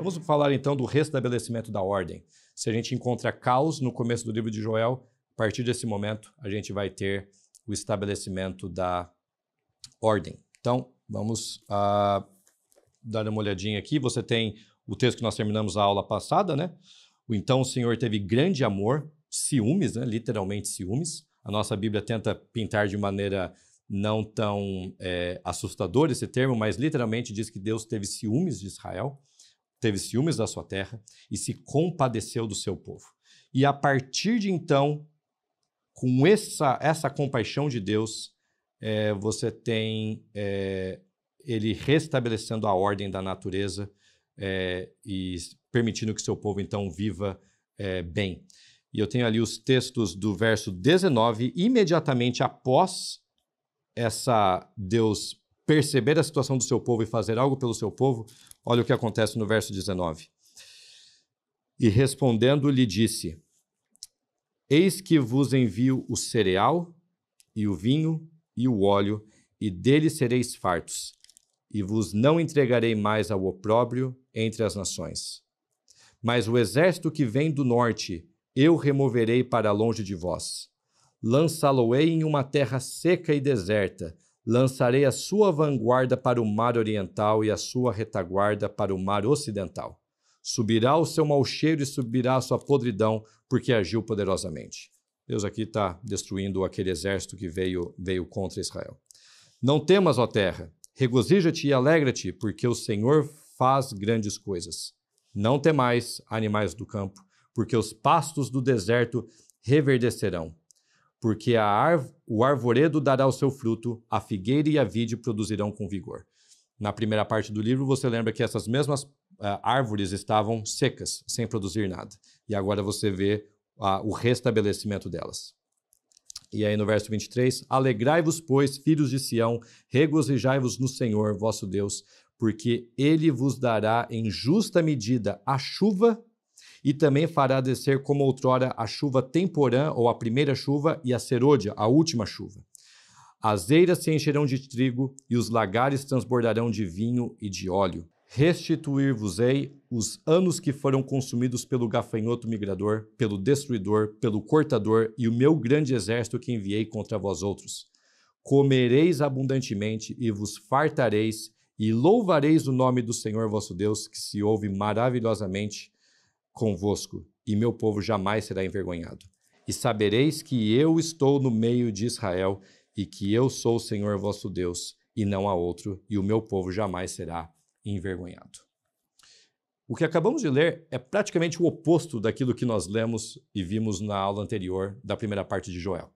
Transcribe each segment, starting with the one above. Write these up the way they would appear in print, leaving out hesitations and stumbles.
Vamos falar então do restabelecimento da ordem. Se a gente encontra caos no começo do livro de Joel, a partir desse momento a gente vai ter o estabelecimento da ordem. Então, vamos dar uma olhadinha aqui. Você tem o texto que nós terminamos a aula passada, né? Então o Senhor teve grande amor, ciúmes, né? Literalmente ciúmes. A nossa Bíblia tenta pintar de maneira não tão assustadora esse termo, mas literalmente diz que Deus teve ciúmes de Israel, teve ciúmes da sua terra e se compadeceu do seu povo. E a partir de então, com essa compaixão de Deus, você tem ele restabelecendo a ordem da natureza e permitindo que seu povo então viva bem. E eu tenho ali os textos do verso 19, imediatamente após Deus perceber a situação do seu povo e fazer algo pelo seu povo. Olha o que acontece no verso 19. E respondendo lhe disse: eis que vos envio o cereal e o vinho e o óleo, e dele sereis fartos, e vos não entregarei mais ao opróbrio entre as nações. Mas o exército que vem do norte eu removerei para longe de vós. Lançá-lo-ei em uma terra seca e deserta, lançarei a sua vanguarda para o mar oriental e a sua retaguarda para o mar ocidental. Subirá o seu mau cheiro e subirá a sua podridão, porque agiu poderosamente. Deus aqui está destruindo aquele exército que veio contra Israel. Não temas, ó terra, regozija-te e alegra-te, porque o Senhor faz grandes coisas. Não temais, animais do campo, porque os pastos do deserto reverdecerão. Porque o arvoredo dará o seu fruto, a figueira e a vide produzirão com vigor. Na primeira parte do livro, você lembra que essas mesmas árvores estavam secas, sem produzir nada. E agora você vê o restabelecimento delas. E aí no verso 23, alegrai-vos, pois, filhos de Sião, regozijai-vos no Senhor, vosso Deus, porque ele vos dará em justa medida a chuva e também fará descer como outrora a chuva temporã, ou a primeira chuva, e a serôdia, a última chuva. As eiras se encherão de trigo, e os lagares transbordarão de vinho e de óleo. Restituir-vos-ei os anos que foram consumidos pelo gafanhoto migrador, pelo destruidor, pelo cortador, e o meu grande exército que enviei contra vós outros. Comereis abundantemente, e vos fartareis, e louvareis o nome do Senhor vosso Deus, que se ouve maravilhosamente convosco, e meu povo jamais será envergonhado. E sabereis que eu estou no meio de Israel, e que eu sou o Senhor vosso Deus, e não há outro, e o meu povo jamais será envergonhado. O que acabamos de ler é praticamente o oposto daquilo que nós lemos e vimos na aula anterior da primeira parte de Joel.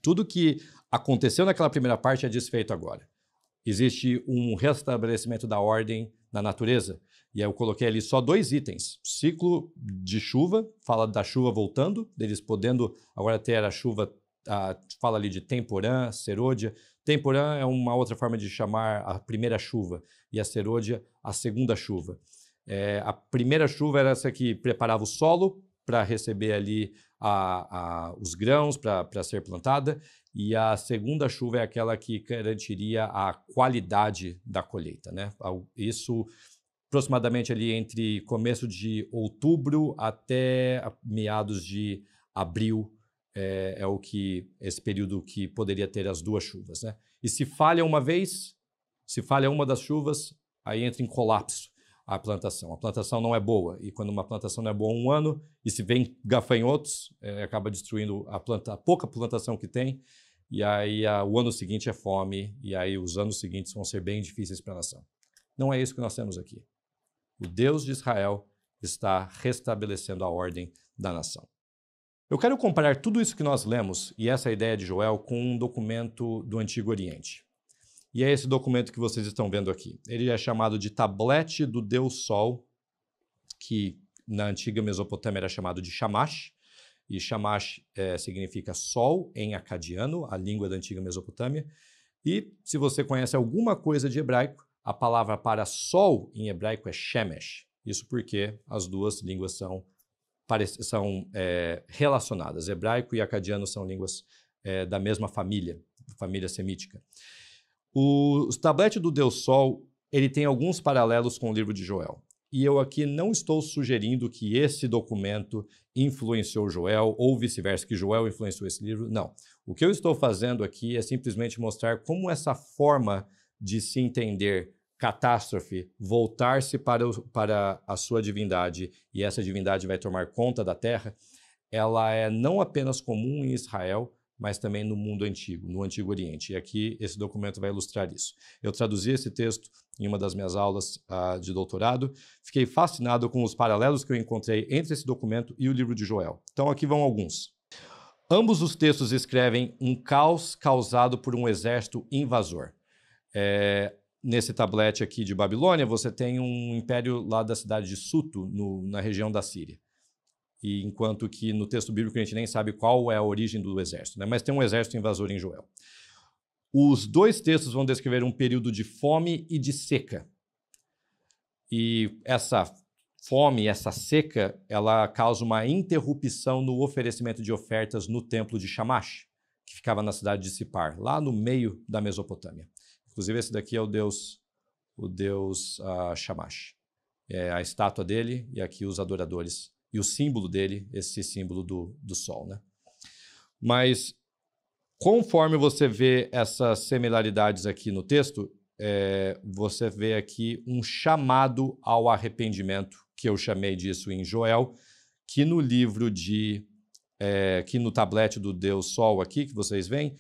Tudo que aconteceu naquela primeira parte é desfeito agora. Existe um restabelecimento da ordem na natureza, e aí eu coloquei ali só 2 itens. Ciclo de chuva, fala da chuva voltando, deles podendo agora ter a chuva, fala ali de temporã, serôdia. Temporã é uma outra forma de chamar a primeira chuva, e a serôdia a segunda chuva. A primeira chuva era essa que preparava o solo para receber ali os grãos para ser plantada, e a segunda chuva é aquela que garantiria a qualidade da colheita, né? Isso aproximadamente ali entre começo de outubro até meados de abril, esse período que poderia ter as 2 chuvas, né? E se falha uma vez, se falha uma das chuvas, aí entra em colapso a plantação. A plantação não é boa, e quando uma plantação não é boa um ano, e se vem gafanhotos, acaba destruindo a pouca plantação que tem, e aí o ano seguinte é fome, e aí os anos seguintes vão ser bem difíceis para a nação. Não é isso que nós temos aqui. O Deus de Israel está restabelecendo a ordem da nação. Eu quero comparar tudo isso que nós lemos e essa ideia de Joel com um documento do Antigo Oriente. E é esse documento que vocês estão vendo aqui. Ele é chamado de Tablete do Deus Sol, que na antiga Mesopotâmia era chamado de Shamash, e Shamash significa sol em acadiano, a língua da antiga Mesopotâmia. E se você conhece alguma coisa de hebraico, a palavra para sol em hebraico é Shemesh. Isso porque as duas línguas são relacionadas. Hebraico e acadiano são línguas da mesma família semítica. O tablete do Deus Sol, ele tem alguns paralelos com o livro de Joel. e eu aqui não estou sugerindo que esse documento influenciou Joel, ou vice-versa, que Joel influenciou esse livro. Não. O que eu estou fazendo aqui é simplesmente mostrar como essa forma de se entender catástrofe, voltar-se para a sua divindade, e essa divindade vai tomar conta da terra, ela é não apenas comum em Israel, mas também no mundo antigo, no Antigo Oriente. E aqui esse documento vai ilustrar isso. Eu traduzi esse texto em uma das minhas aulas de doutorado. Fiquei fascinado com os paralelos que eu encontrei entre esse documento e o livro de Joel. Então aqui vão alguns. Ambos os textos escrevem um caos causado por um exército invasor. Nesse tablete aqui de Babilônia, você tem um império lá da cidade de Suto, na região da Síria. E enquanto que no texto bíblico a gente nem sabe qual é a origem do exército, né? Mas tem um exército invasor em Joel. Os dois textos vão descrever um período de fome e de seca. E essa fome, essa seca, ela causa uma interrupção no oferecimento de ofertas no templo de Shamash, que ficava na cidade de Sipar, lá no meio da Mesopotâmia. Inclusive esse daqui é o deus Shamash. É a estátua dele e aqui os adoradores. E o símbolo dele, esse símbolo do sol, né? Mas, conforme você vê essas similaridades aqui no texto, você vê aqui um chamado ao arrependimento, que eu chamei disso em Joel, que no livro que no tablete do Deus Sol aqui, que vocês veem,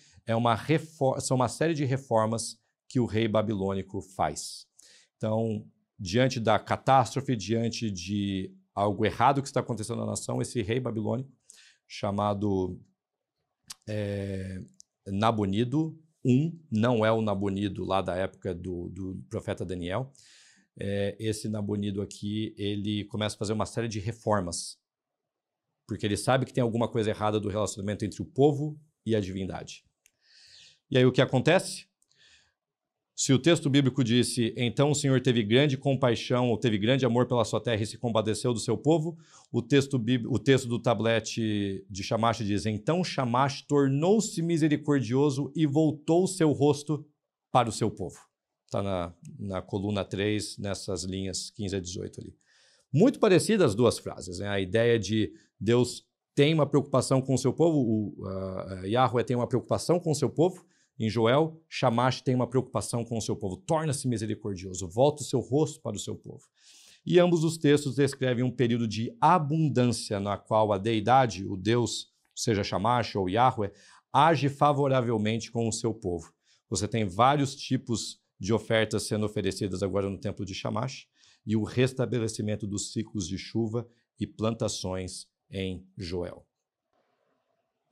são uma série de reformas que o rei babilônico faz. Então, diante da catástrofe, diante de algo errado que está acontecendo na nação, esse rei babilônico, chamado Nabonido I, não é o Nabonido lá da época do profeta Daniel. Esse Nabonido aqui, ele começa a fazer uma série de reformas, porque ele sabe que tem alguma coisa errada do relacionamento entre o povo e a divindade. E aí o que acontece? Se o texto bíblico disse, então o Senhor teve grande compaixão, ou teve grande amor pela sua terra e se compadeceu do seu povo, o texto do tablete de Shamash diz, então Shamash tornou-se misericordioso e voltou o seu rosto para o seu povo. Está na coluna 3, nessas linhas 15 a 18 ali. Muito parecidas as duas frases, né? A ideia de Deus tem uma preocupação com o seu povo, Yahweh tem uma preocupação com o seu povo. Em Joel, Shamash tem uma preocupação com o seu povo, torna-se misericordioso, volta o seu rosto para o seu povo. E ambos os textos descrevem um período de abundância na qual a deidade, o Deus, seja Shamash ou Yahweh, age favoravelmente com o seu povo. Você tem vários tipos de ofertas sendo oferecidas agora no templo de Shamash e o restabelecimento dos ciclos de chuva e plantações em Joel.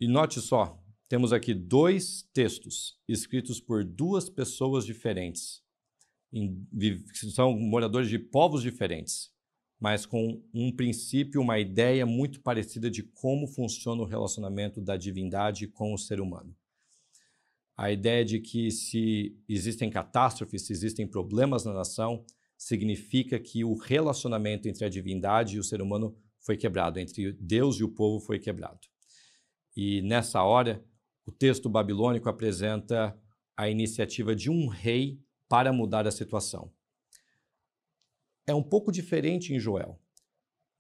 E note só, temos aqui dois textos escritos por duas pessoas diferentes, que são moradores de povos diferentes, mas com um princípio, uma ideia muito parecida de como funciona o relacionamento da divindade com o ser humano. A ideia de que se existem catástrofes, se existem problemas na nação, significa que o relacionamento entre a divindade e o ser humano foi quebrado, entre Deus e o povo foi quebrado. E nessa hora, o texto babilônico apresenta a iniciativa de um rei para mudar a situação. É um pouco diferente em Joel.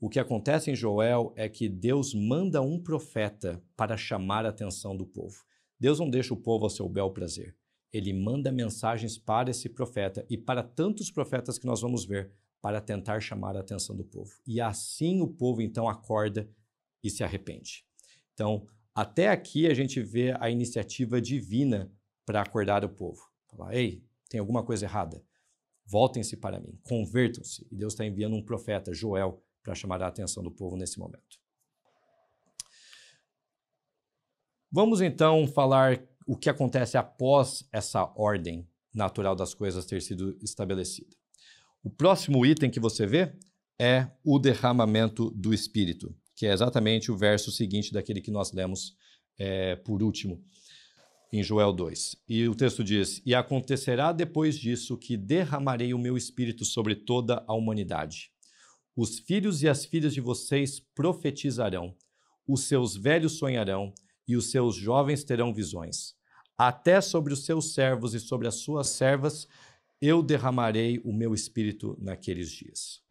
O que acontece em Joel é que Deus manda um profeta para chamar a atenção do povo. Deus não deixa o povo ao seu bel prazer. Ele manda mensagens para esse profeta e para tantos profetas que nós vamos ver, para tentar chamar a atenção do povo. E assim o povo então acorda e se arrepende. Então, até aqui a gente vê a iniciativa divina para acordar o povo. Falar, ei, tem alguma coisa errada. Voltem-se para mim, convertam-se. E Deus está enviando um profeta, Joel, para chamar a atenção do povo nesse momento. Vamos então falar o que acontece após essa ordem natural das coisas ter sido estabelecida. O próximo item que você vê é o derramamento do Espírito, que é exatamente o verso seguinte daquele que nós lemos por último, em Joel 2. E o texto diz, e acontecerá depois disso que derramarei o meu Espírito sobre toda a humanidade. Os filhos e as filhas de vocês profetizarão, os seus velhos sonharão e os seus jovens terão visões. Até sobre os seus servos e sobre as suas servas eu derramarei o meu Espírito naqueles dias.